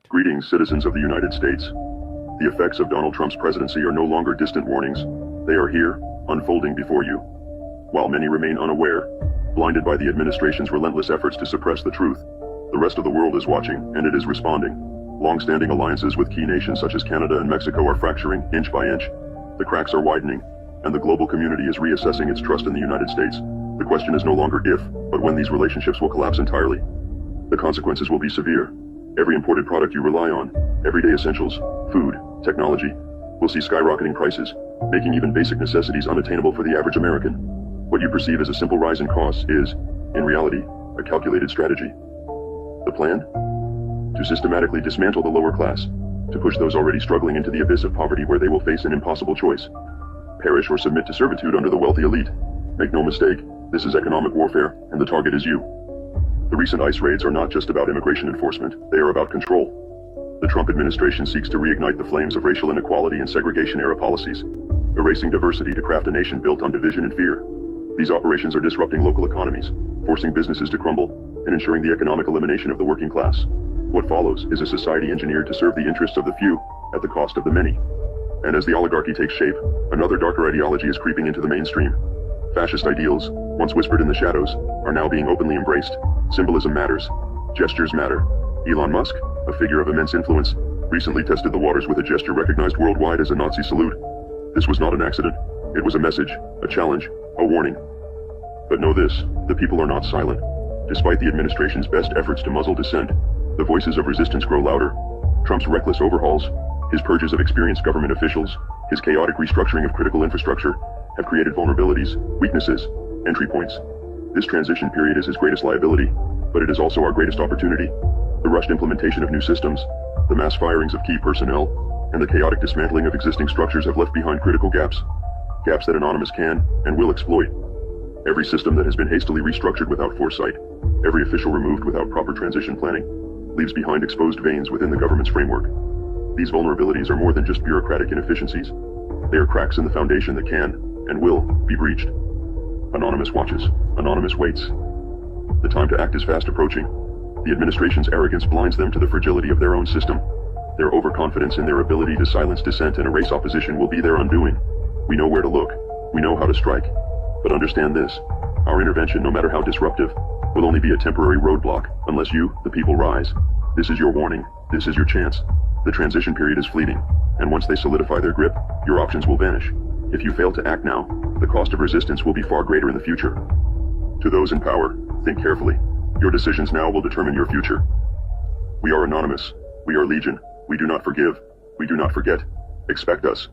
Greetings, citizens of the United States. The effects of Donald Trump's presidency are no longer distant warnings. They are here, unfolding before you. While many remain unaware, blinded by the administration's relentless efforts to suppress the truth, the rest of the world is watching, and it is responding. Long-standing alliances with key nations such as Canada and Mexico are fracturing, inch by inch. The cracks are widening, and the global community is reassessing its trust in the United States. The question is no longer if, but when these relationships will collapse entirely. The consequences will be severe. Every imported product you rely on, everyday essentials, food, technology, will see skyrocketing prices, making even basic necessities unattainable for the average American. What you perceive as a simple rise in costs is, in reality, a calculated strategy. The plan? To systematically dismantle the lower class, to push those already struggling into the abyss of poverty where they will face an impossible choice. Perish or submit to servitude under the wealthy elite. Make no mistake, this is economic warfare, and the target is you. The recent ICE raids are not just about immigration enforcement, they are about control. The Trump administration seeks to reignite the flames of racial inequality and segregation-era policies, erasing diversity to craft a nation built on division and fear. These operations are disrupting local economies, forcing businesses to crumble, and ensuring the economic elimination of the working class. What follows is a society engineered to serve the interests of the few, at the cost of the many. And as the oligarchy takes shape, another darker ideology is creeping into the mainstream. Fascist ideals, once whispered in the shadows, are now being openly embraced. Symbolism matters. Gestures matter. Elon Musk, a figure of immense influence, recently tested the waters with a gesture recognized worldwide as a Nazi salute. This was not an accident. It was a message, a challenge, a warning. But know this, the people are not silent. Despite the administration's best efforts to muzzle dissent, the voices of resistance grow louder. Trump's reckless overhauls, his purges of experienced government officials, his chaotic restructuring of critical infrastructure, have created vulnerabilities, weaknesses, entry points. This transition period is his greatest liability, but it is also our greatest opportunity. The rushed implementation of new systems, the mass firings of key personnel, and the chaotic dismantling of existing structures have left behind critical gaps that Anonymous can and will exploit. Every system that has been hastily restructured without foresight, every official removed without proper transition planning, leaves behind exposed veins within the government's framework. These vulnerabilities are more than just bureaucratic inefficiencies. They are cracks in the foundation that can, and will, be breached. Anonymous watches. Anonymous waits. The time to act is fast approaching. The administration's arrogance blinds them to the fragility of their own system. Their overconfidence in their ability to silence dissent and erase opposition will be their undoing. We know where to look. We know how to strike. But understand this. Our intervention, no matter how disruptive, will only be a temporary roadblock unless you, the people, rise. This is your warning. This is your chance. The transition period is fleeting, and once they solidify their grip, your options will vanish. If you fail to act now, the cost of resistance will be far greater in the future. To those in power, think carefully. Your decisions now will determine your future. We are Anonymous. We are Legion. We do not forgive. We do not forget. Expect us.